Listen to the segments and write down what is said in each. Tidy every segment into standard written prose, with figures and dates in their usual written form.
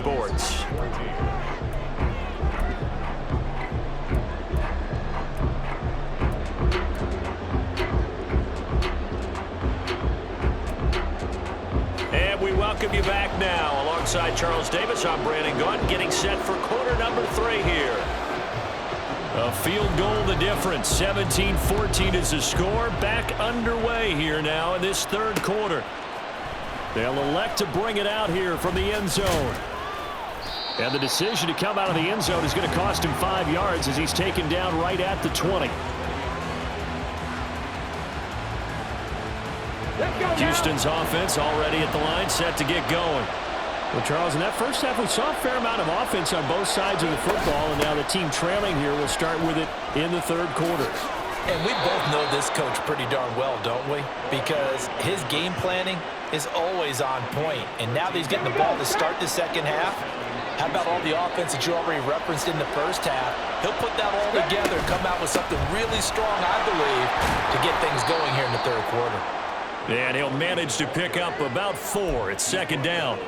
Sports. And we welcome you back now. Alongside Charles Davis, I'm Brandon Gunn, getting set for quarter number 3 here. A field goal the difference. 17-14 is the score. Back underway here now in this third quarter. They'll elect to bring it out here from the end zone. And the decision to come out of the end zone is going to cost him 5 yards as he's taken down right at the 20. Houston's offense already at the line, set to get going. Well, Charles, in that first half, we saw a fair amount of offense on both sides of the football, and now the team trailing here will start with it in the third quarter. And we both know this coach pretty darn well, don't we? Because his game planning is always on point. And now that he's getting the ball to start the second half, how about all the offense that you already referenced in the first half? He'll put that all together and come out with something really strong, I believe, to get things going here in the third quarter. And he'll manage to pick up about 4. It's second down.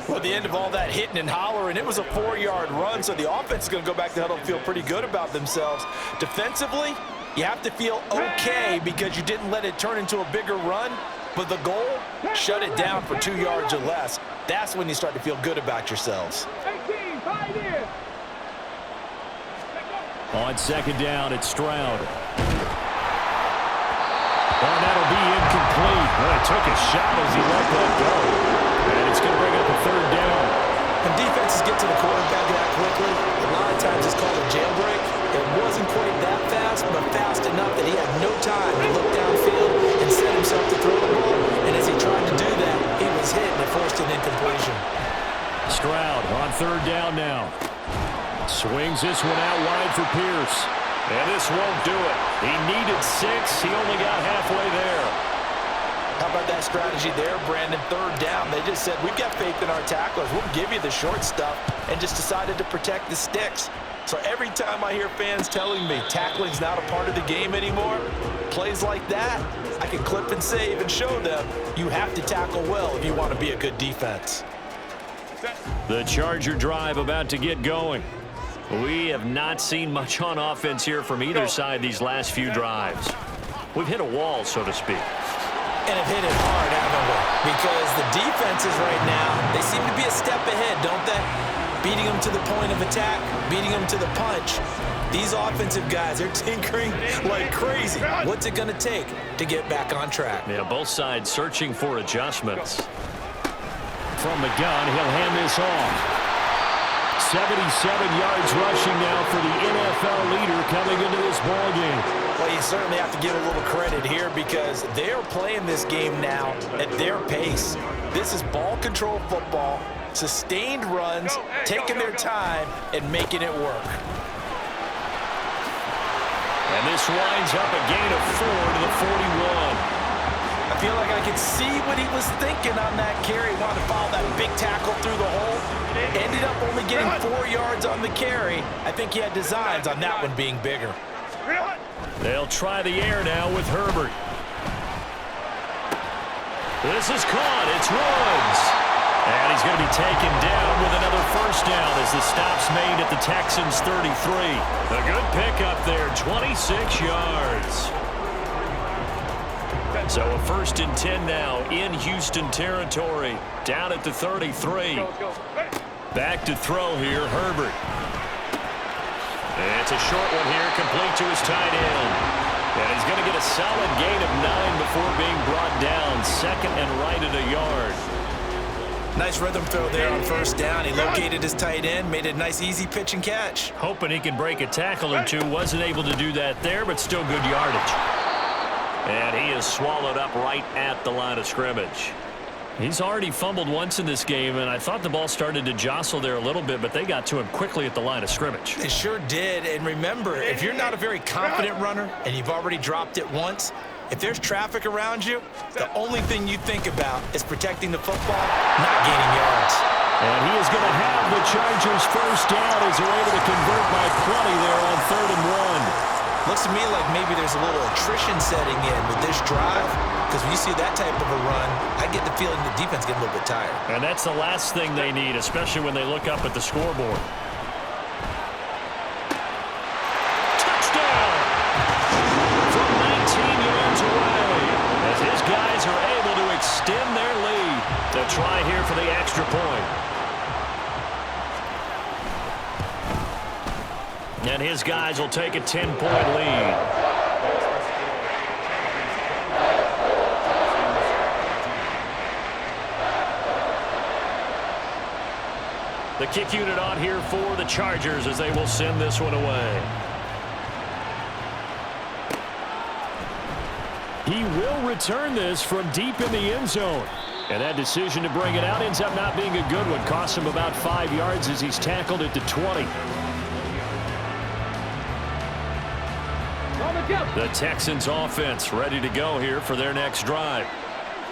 Well, at the end of all that hitting and hollering, it was a 4-yard run, so the offense is going to go back to the huddle and feel pretty good about themselves. Defensively, you have to feel okay because you didn't let it turn into a bigger run, but the goal, shut it down for 2 yards or less. That's when you start to feel good about yourselves. On second down, it's Stroud. And that'll be incomplete. Well, it took a shot as he let that go. And it's going to bring up a third down. When defenses get to the quarterback that quickly, a lot of times it's called a jailbreak. It wasn't quite that fast, but fast enough that he had no time to look downfield and set himself to throw the ball. And as he tried to do that, he was hit and forced an incompletion. Stroud on third down now. Swings this one out wide for Pierce. And this won't do it. He needed 6. He only got halfway there. How about that strategy there, Brandon? Third down. They just said, we've got faith in our tacklers. We'll give you the short stuff, and just decided to protect the sticks. So every time I hear fans telling me tackling's not a part of the game anymore, plays like that, I can clip and save and show them you have to tackle well if you want to be a good defense. The Charger drive about to get going. We have not seen much on offense here from either side these last few drives. We've hit a wall, so to speak. And have hit it hard, haven't we? Because the defenses right now, they seem to be a step ahead, don't they? Beating them to the point of attack, beating them to the punch. These offensive guys are tinkering like crazy. What's it going to take to get back on track? Yeah, both sides searching for adjustments. From the gun, he'll hand this off. 77 yards rushing now for the NFL leader coming into this ball game. Well, you certainly have to give a little credit here because they're playing this game now at their pace. This is ball control football, sustained runs, taking their time, and making it work. And this winds up a gain of 4 to the 41. I feel like I could see what he was thinking on that carry. He wanted to follow that big tackle through the hole. Ended up only getting 4 yards on the carry. I think he had designs on that one being bigger. They'll try the air now with Herbert. This is caught. It's Woods. And he's going to be taken down with another first down as the stop's made at the Texans' 33. A good pickup there, 26 yards. So a 1st and 10 now in Houston territory, down at the 33. Back to throw here, Herbert. And it's a short one here, complete to his tight end. And he's going to get a solid gain of 9 before being brought down, second and right at a yard. Nice rhythm throw there on first down. He located his tight end, made a nice easy pitch and catch. Hoping he can break a tackle or two. Wasn't able to do that there, but still good yardage. And he is swallowed up right at the line of scrimmage. He's already fumbled once in this game, and I thought the ball started to jostle there a little bit, but they got to him quickly at the line of scrimmage. They sure did. And remember, if you're not a very confident runner and you've already dropped it once, if there's traffic around you, the only thing you think about is protecting the football, not gaining yards. And he is going to have the Chargers first down as they're able to convert by plenty there on 3rd and 1. Looks to me like maybe there's a little attrition setting in with this drive, because when you see that type of a run, I get the feeling the defense getting a little bit tired. And that's the last thing they need, especially when they look up at the scoreboard. Touchdown! From 19 yards away, as his guys are able to extend their lead. They'll try here for the extra point. And his guys will take a 10-point lead. The kick unit on here for the Chargers as they will send this one away. He will return this from deep in the end zone. And that decision to bring it out ends up not being a good one. Costs him about 5 yards as he's tackled at the 20. The Texans offense ready to go here for their next drive.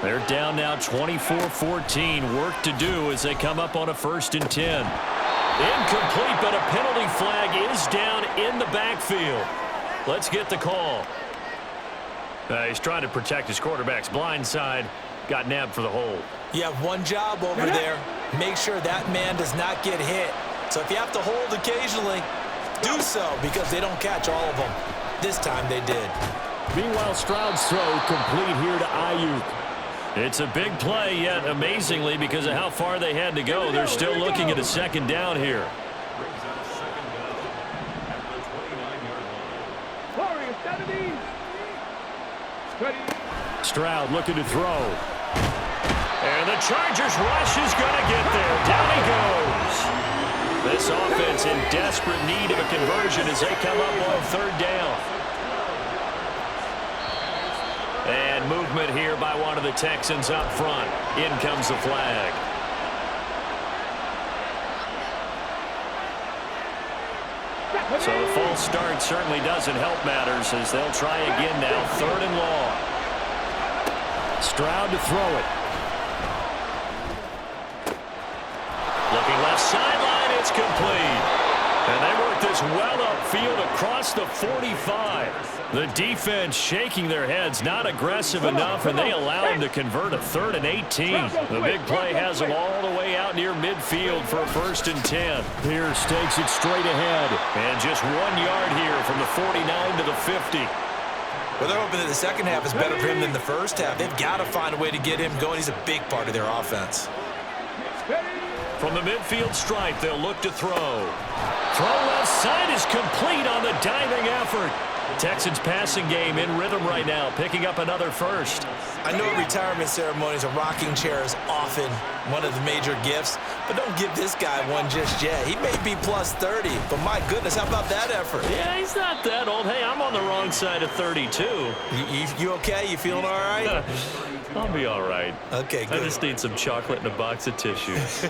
They're down now 24-14. Work to do as they come up on a 1st and 10. Incomplete, but a penalty flag is down in the backfield. Let's get the call. He's trying to protect his quarterback's blind side. Got nabbed for the hold. You have one job over there. Make sure that man does not get hit. So if you have to hold occasionally, do so, because they don't catch all of them. This time they did. Meanwhile, Stroud's throw complete here to Ayuk. It's a big play, yet amazingly, because of how far they had to go, they're still looking at a 2nd down here. Stroud looking to throw. And the Chargers rush is going to get there. Down he goes. This offense in desperate need of a conversion as they come up on 3rd down. And movement here by one of the Texans up front. In comes the flag. So the false start certainly doesn't help matters as they'll try again now. 3rd and long. Stroud to throw it. Looking left sideline, it's complete. And they work this well upfield across the 45. The defense shaking their heads, not aggressive enough, and they allow them to convert a 3rd and 18. The big play has them all the way out near midfield for a 1st and 10. Pierce takes it straight ahead. And just 1 yard here from the 49 to the 50. Well, they're hoping that the second half is better for him than the first half. They've got to find a way to get him going. He's a big part of their offense. From the midfield stripe, they'll look to throw. Throw left side is complete on the diving effort. Texans passing game in rhythm right now, picking up another 1st. I know retirement ceremonies, a rocking chair is often one of the major gifts, but don't give this guy one just yet. He may be plus 30, but my goodness, how about that effort? Yeah, he's not that old. Hey, I'm on the wrong side of 32. You okay? You feeling all right? I'll be all right. Okay, good. I just need some chocolate and a box of tissues.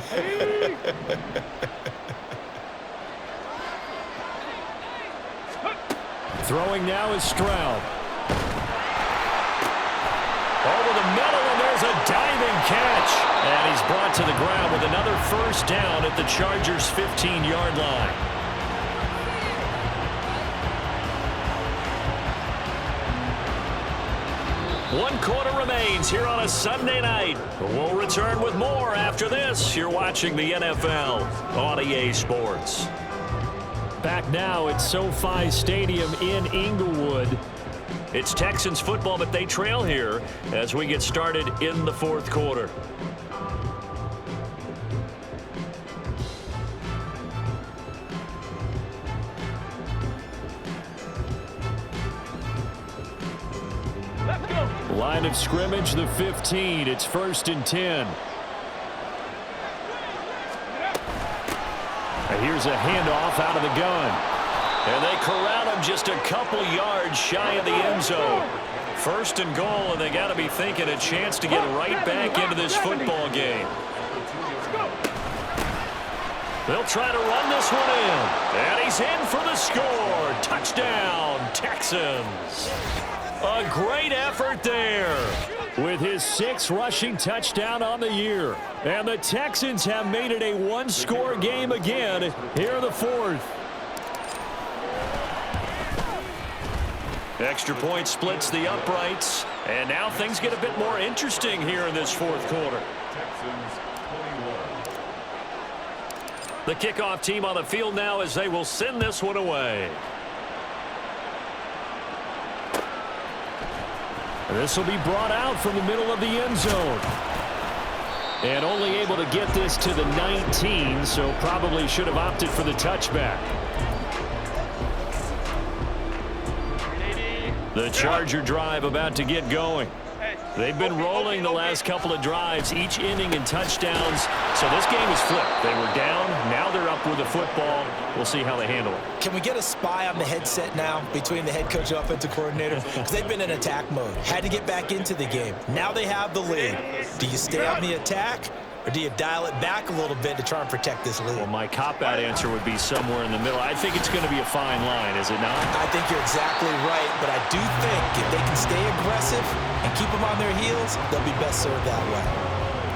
Throwing now is Stroud. Over the middle, and there's a diving catch. And he's brought to the ground with another 1st down at the Chargers' 15-yard line. One quarter remains here on a Sunday night. We'll return with more after this. You're watching the NFL on EA Sports. Back now at SoFi Stadium in Inglewood. It's Texans football, but they trail here as we get started in the 4th quarter. Let's go. Line of scrimmage, the 15. It's 1st and 10. Here's a handoff out of the gun. And they corral him just a couple yards shy of the end zone. 1st and goal, and they got to be thinking a chance to get right back into this football game. They'll try to run this one in. And he's in for the score. Touchdown, Texans. A great effort there with his 6th rushing touchdown on the year. And the Texans have made it a 1-score game again here in the 4th. Extra point splits the uprights. And now things get a bit more interesting here in this fourth quarter. The kickoff team on the field now as they will send this one away. This will be brought out from the middle of the end zone. And only able to get this to the 19, so probably should have opted for the touchback. The Charger drive about to get going. They've been rolling the last couple of drives, each inning in touchdowns. So this game is flipped. They were down. Now they're up with the football. We'll see how they handle it. Can we get a spy on the headset now between the head coach and offensive coordinator? Because they've been in attack mode. Had to get back into the game. Now they have the lead. Do you stay on the attack, or do you dial it back a little bit to try and protect this lead? Well, my cop-out answer would be somewhere in the middle. I think it's going to be a fine line, is it not? I think you're exactly right, but I do think if they can stay aggressive and keep them on their heels, they'll be best served that way.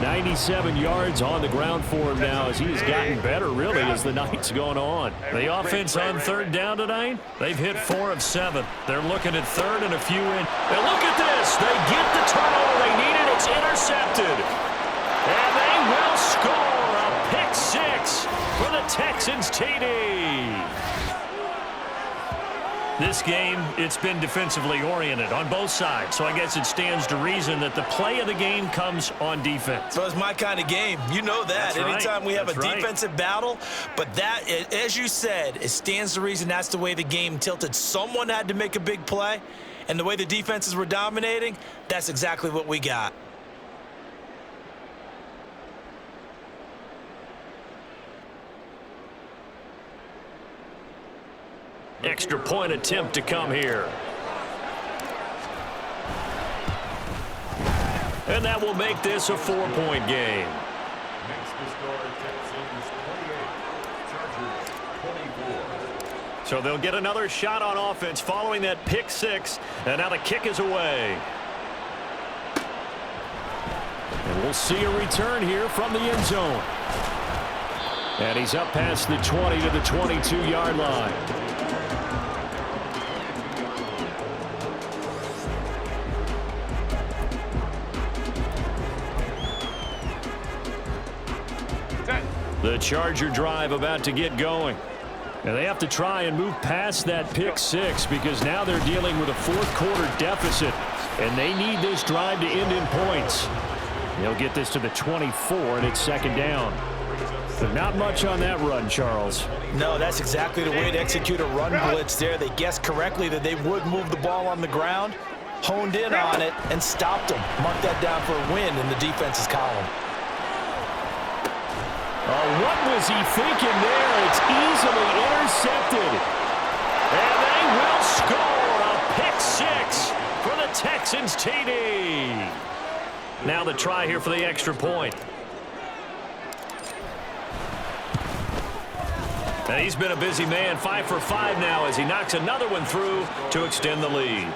97 yards on the ground for him now as he has gotten better, really, as the night's going on. The offense on third down tonight, they've hit 4 of 7. They're looking at third and a few in. And look at this. They get the turnover they needed. It's intercepted. And they will score a pick 6 for the Texans TD. This game, it's been defensively oriented on both sides, so I guess it stands to reason that the play of the game comes on defense. So it's my kind of game. You know that. That's Anytime right. we have That's a defensive battle, but that, as you said, it stands to reason that's the way the game tilted. Someone had to make a big play, and the way the defenses were dominating, that's exactly what we got. Extra point attempt to come here. And that will make this a 4-point game. So they'll get another shot on offense following that pick 6. And now the kick is away. And we'll see a return here from the end zone. And he's up past the 20 to the 22-yard line. The Charger drive about to get going. And they have to try and move past that pick 6 because now they're dealing with a fourth-quarter deficit, and they need this drive to end in points. They'll get this to the 24, and it's second down. But not much on that run, Charles. No, that's exactly the way to execute a run blitz there. They guessed correctly that they would move the ball on the ground, honed in on it, and stopped them. Mark that down for a win in the defense's column. Oh, what was he thinking there? It's easily intercepted. And they will score a pick 6 for the Texans TD. Now the try here for the extra point. And he's been a busy man, 5 for 5 now as he knocks another one through to extend the lead.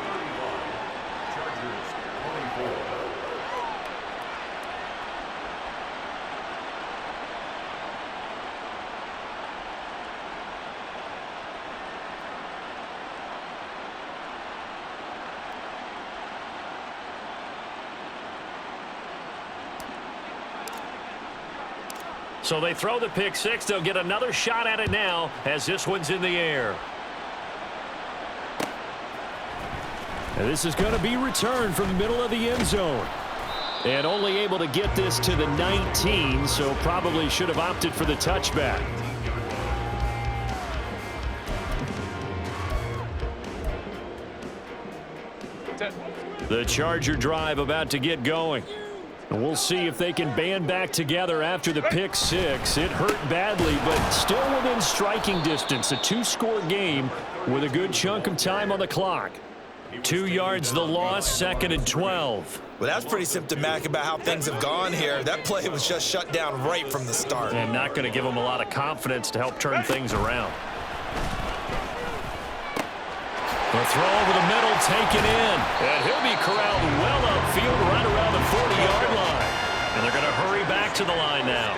So they throw the pick 6. They'll get another shot at it now as this one's in the air. And this is going to be returned from the middle of the end zone. And only able to get this to the 19, so probably should have opted for the touchback. The Charger drive about to get going. And we'll see if they can band back together after the pick 6. It hurt badly, but still within striking distance. A 2-score game with a good chunk of time on the clock. 2 yards the loss, second and 12. Well, that's pretty symptomatic about how things have gone here. That play was just shut down right from the start. And not going to give them a lot of confidence to help turn things around. The throw over the middle, taken in. And he'll be corralled well upfield right around the 40-yard line. And they're going to hurry back to the line now.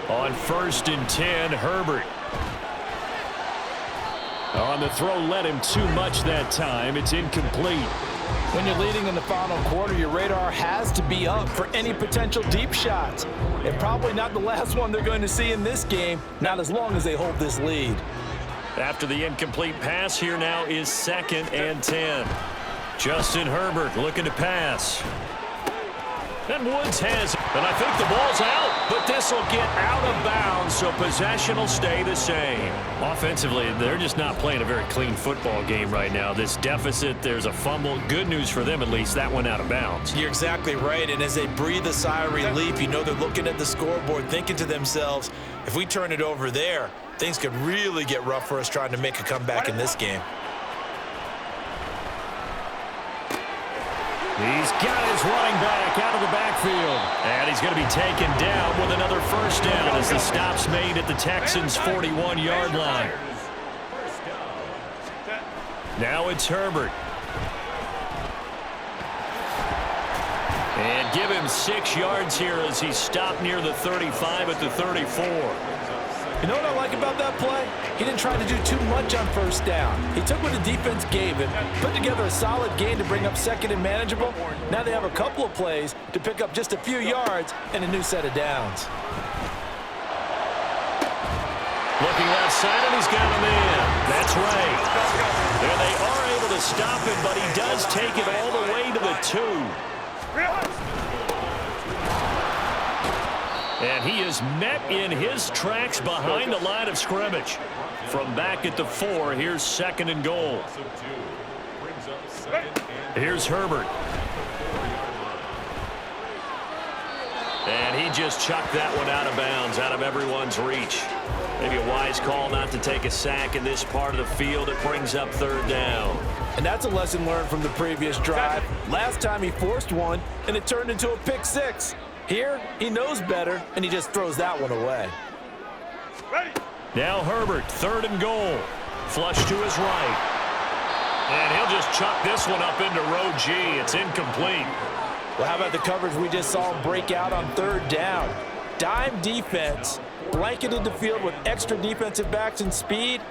On 1st and 10, Herbert. On the throw, led him too much that time. It's incomplete. When you're leading in the final quarter, your radar has to be up for any potential deep shots. And probably not the last one they're going to see in this game, not as long as they hold this lead. After the incomplete pass, here now is 2nd and 10. Justin Herbert looking to pass. And Woods has it. And I think the ball's out, but this will get out of bounds, so possession will stay the same. Offensively, they're just not playing a very clean football game right now. This deficit, there's a fumble. Good news for them, at least. That went out of bounds. You're exactly right, and as they breathe a sigh of relief, you know they're looking at the scoreboard, thinking to themselves, if we turn it over there, things could really get rough for us trying to make a comeback in this game. He's got his running back out of the backfield. And he's going to be taken down with another first down as the stop's made at the Texans' 41-yard line. Now it's Herbert. And give him 6 yards here as he stopped near the 35 at the 34. You know what I like about that play? He didn't try to do too much on first down. He took what the defense gave him, put together a solid gain to bring up 2nd and manageable. Now they have a couple of plays to pick up just a few yards and a new set of downs. Looking left side, and he's got him in. That's right. And they are able to stop him, but he does take it all the way to the 2. And he is met in his tracks behind the line of scrimmage. From back at the 4, here's 2nd and goal. Here's Herbert. And he just chucked that one out of bounds, out of everyone's reach. Maybe a wise call not to take a sack in this part of the field. It brings up 3rd down. And that's a lesson learned from the previous drive. Last time he forced one, and it turned into a pick 6. Here, he knows better, and he just throws that one away. Now Herbert, 3rd and goal. Flush to his right. And he'll just chuck this one up into row G. It's incomplete. Well, how about the coverage we just saw him break out on 3rd down? Dime defense, blanketed the field with extra defensive backs and speed,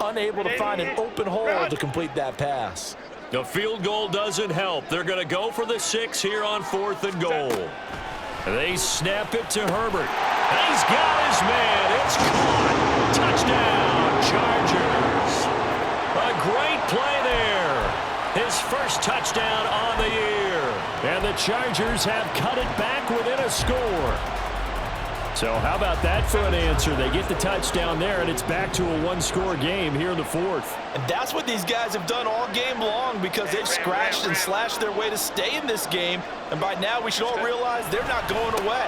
unable to find an open hole to complete that pass. The field goal doesn't help. They're going to go for the 6 here on 4th and goal. They snap it to Herbert. And he's got his man. It's caught. Touchdown, Chargers. A great play there. His first touchdown on the year. And the Chargers have cut it back within a score. So how about that for an answer? They get the touchdown there, and it's back to a 1-score game here in the 4th. And that's what these guys have done all game long because they've scratched and slashed their way to stay in this game. And by now, we should all realize they're not going away.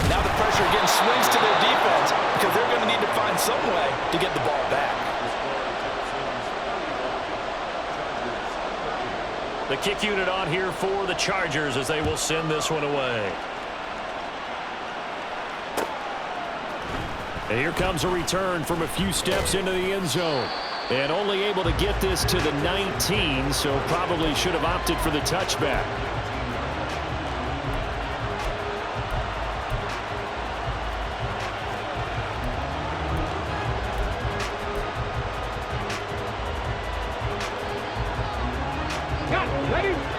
Now the pressure again swings to their defense because they're going to need to find some way to get the ball back. The kick unit on here for the Chargers as they will send this one away. And here comes a return from a few steps into the end zone. And only able to get this to the 19, so probably should have opted for the touchback.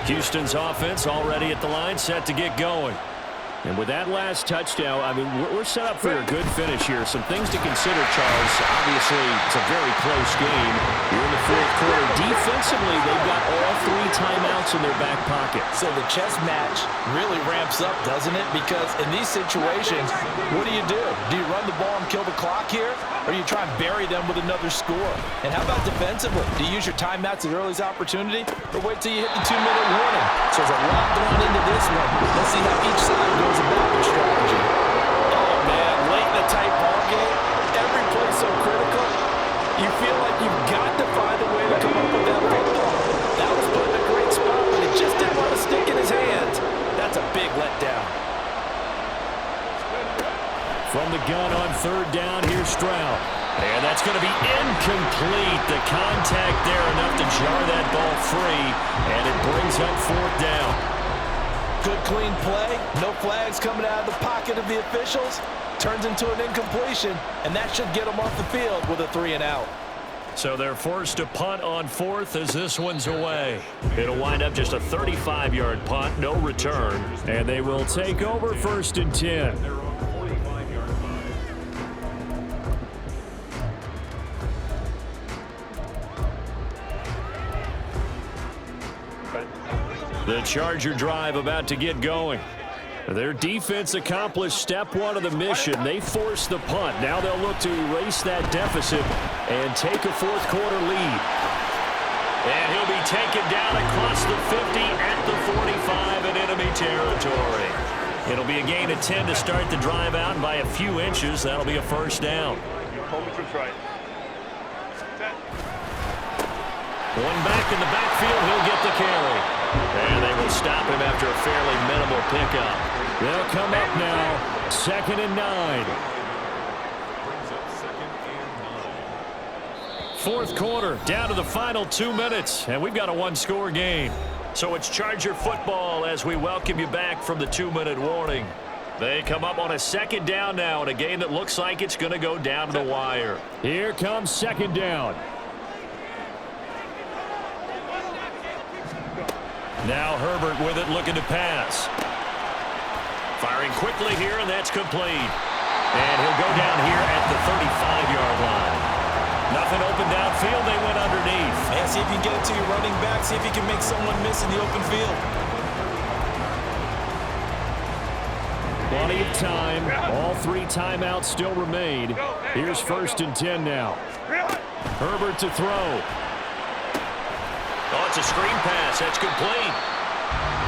Houston's offense already at the line, set to get going. And with that last touchdown, I mean, we're set up for a good finish here. Some things to consider, Charles. Obviously, it's a very close game. You're in the 4th quarter. Defensively, they've got all 3 timeouts in their back pocket. So the chess match really ramps up, doesn't it? Because in these situations, what do? Do you run the ball and kill the clock here? Or you try and bury them with another score? And how about defensively? Do you use your timeouts at earliest opportunity? Or wait till you hit the 2-minute warning? So there's a lot going into this one. Let's see how each side goes about their strategy. Oh, man, late in a tight ball game, every play so critical, you feel like you've got to find a way to come up with that football. That was put in a great spot, but it just didn't want to stick in his hands. That's a big letdown. From the gun on 3rd down, here's Stroud. And that's going to be incomplete. The contact there enough to jar that ball free, and it brings up 4th down. Good clean play, no flags coming out of the pocket of the officials. Turns into an incompletion, and that should get them off the field with a 3 and out. So they're forced to punt on fourth as this one's away. It'll wind up just a 35-yard punt, no return. And they will take over 1st and 10. The Charger drive about to get going. Their defense accomplished step one of the mission. They forced the punt. Now they'll look to erase that deficit and take a fourth quarter lead. And he'll be taken down across the 50 at the 45 in enemy territory. It'll be a gain of 10 to start the drive out, and by a few inches, that'll be a first down. One back in the backfield, he'll get the carry. And they will stop him after a fairly minimal pickup. They'll come up now, 2nd and 9. Fourth quarter, down to the final 2 minutes, and we've got a one-score game. So it's Charger football as we welcome you back from the 2-minute warning. They come up on a 2nd down now in a game that looks like it's going to go down to the wire. Here comes 2nd down. Now Herbert with it, looking to pass. Firing quickly here, and that's complete. And he'll go down here at the 35-yard line. Nothing open downfield, they went underneath. And see if you can get it to your running back, see if you can make someone miss in the open field. Plenty of time. All 3 timeouts still remain. Here's 1st and 10 now. Herbert to throw. Oh, it's a screen pass. That's complete.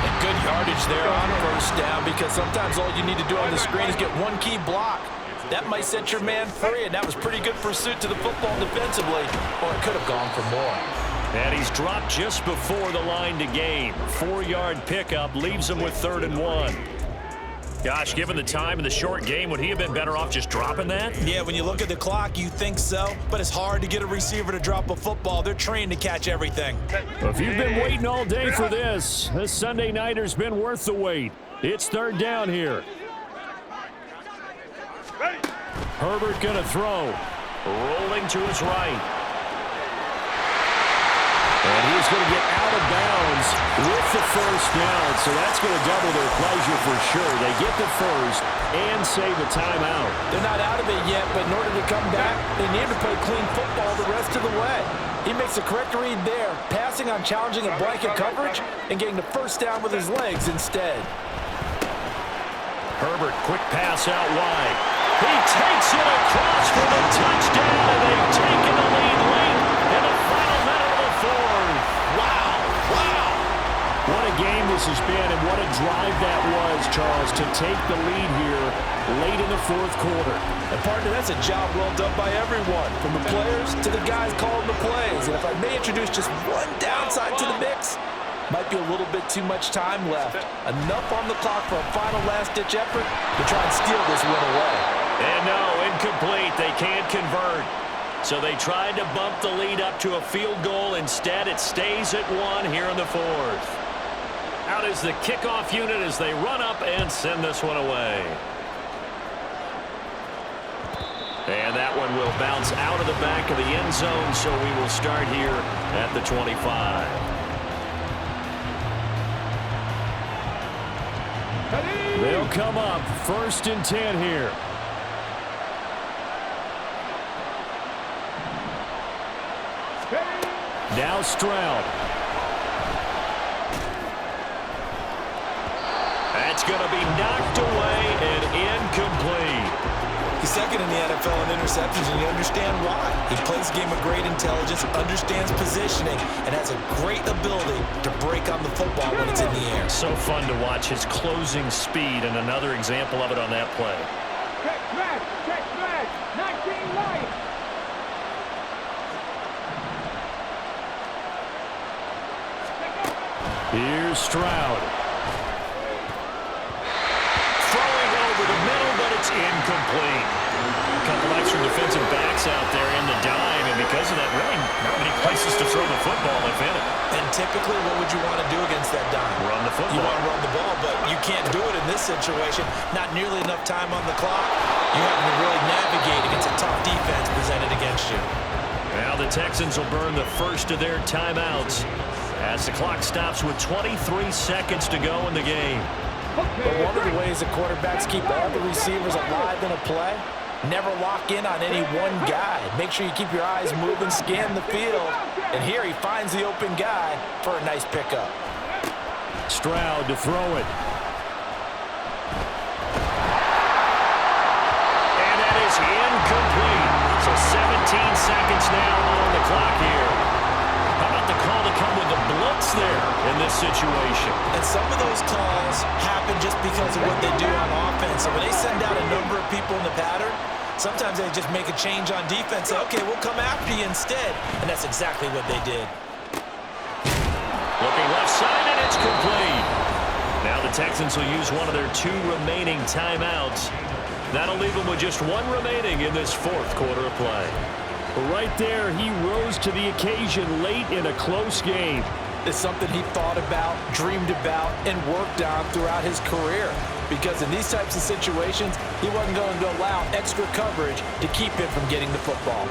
And good yardage there on 1st down, because sometimes all you need to do on the screen is get one key block. That might set your man free, and that was pretty good pursuit to the football defensively, or it could have gone for more. And he's dropped just before the line to gain. 4-yard pickup leaves him with 3rd and 1. Gosh, given the time in the short game, would he have been better off just dropping that? Yeah, when you look at the clock, you think so, but it's hard to get a receiver to drop a football. They're trained to catch everything. If you've been waiting all day for this Sunday nighter's been worth the wait. It's 3rd down here. Herbert gonna throw. Rolling to his right. And he's going to get out of bounds with the 1st down, so that's going to double their pleasure for sure. They get the 1st and save a timeout. They're not out of it yet, but in order to come back, they need to play clean football the rest of the way. He makes a correct read there, passing on challenging a blanket coverage and getting the 1st down with his legs instead. Herbert, quick pass out wide. He takes it across for the touchdown, and they've taken the lead late in the final minute of the 4th. Wow. What a game this has been, and what a drive that was, Charles, to take the lead here late in the 4th quarter. And partner, that's a job well done by everyone, from the players to the guys calling the plays. And if I may introduce just one downside to the mix, might be a little bit too much time left. Enough on the clock for a final last-ditch effort to try and steal this win away. And no, incomplete. They can't convert. So they tried to bump the lead up to a field goal. Instead, it stays at 1 here in the 4th. Out is the kickoff unit as they run up and send this one away. And that one will bounce out of the back of the end zone, so we will start here at the 25. They'll come up 1st and 10 here. Now Stroud. That's going to be knocked away and incomplete. He's 2nd in the NFL in interceptions, and you understand why. He plays a game of great intelligence, understands positioning, and has a great ability to break on the football when it's in the air. So fun to watch his closing speed, and another example of it on that play. Check back, 19 right. Here's Stroud. Throwing over the middle, but it's incomplete. A couple extra defensive backs out there in the dime, and because of that, really not many places to throw the football, if any. And typically, what would you want to do against that dime? Run the football. You want to run the ball, but you can't do it in this situation. Not nearly enough time on the clock. You're having to really navigate against a tough defense presented against you. Now the Texans will burn the first of their timeouts as the clock stops with 23 seconds to go in the game. But one of the ways that quarterbacks keep all the receivers alive in a play, never lock in on any one guy. Make sure you keep your eyes moving, scan the field. And here he finds the open guy for a nice pickup. Stroud to throw it. And that is incomplete. So 17 seconds now on the clock here. How about the call to come with the blitz there in this situation? And some of those calls happen just because of what they do on offense. So when they send out a number of people in the pattern, sometimes they just make a change on defense. Say, okay, we'll come after you instead. And that's exactly what they did. Looking left side, and it's complete. Now the Texans will use one of their 2 remaining timeouts. That'll leave them with just 1 remaining in this 4th quarter of play. Right there, he rose to the occasion late in a close game. It's something he thought about, dreamed about, and worked on throughout his career. Because in these types of situations, he wasn't going to allow extra coverage to keep him from getting the football.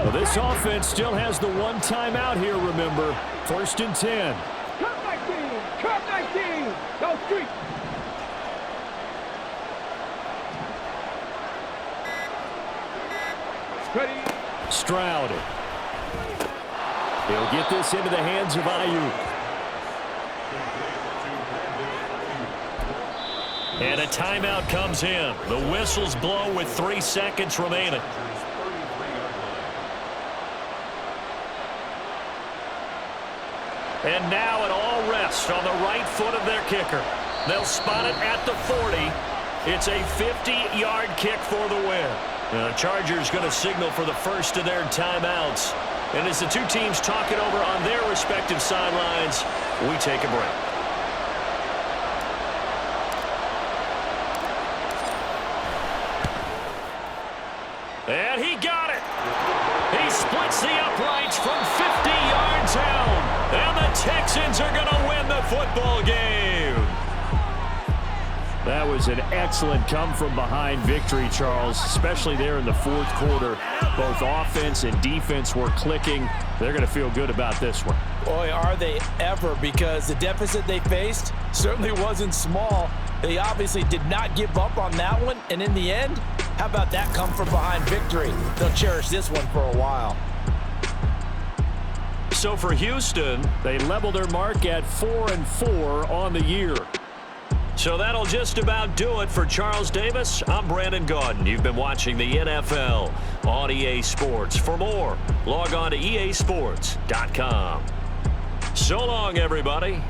Well, this offense still has the 1 timeout here, remember. 1st and 10. Cut 19! Cut 19! Go street! Ready? Stroud. He'll get this into the hands of Ayuk. And a timeout comes in. The whistles blow with 3 seconds remaining. And now it all rests on the right foot of their kicker. They'll spot it at the 40. It's a 50-yard kick for the win. The Chargers going to signal for the first of their timeouts. And as the 2 teams talk it over on their respective sidelines, we take a break. And he got it. He splits the uprights from 50 yards out. And the Texans are going to win the football game. That was an excellent come-from-behind victory, Charles, especially there in the 4th quarter. Both offense and defense were clicking. They're going to feel good about this one. Boy, are they ever, because the deficit they faced certainly wasn't small. They obviously did not give up on that one, and in the end, how about that come-from-behind victory? They'll cherish this one for a while. So for Houston, they level their mark at 4-4 on the year. So that'll just about do it for Charles Davis. I'm Brandon Gaudin. You've been watching the NFL on EA Sports. For more, log on to easports.com. So long, everybody.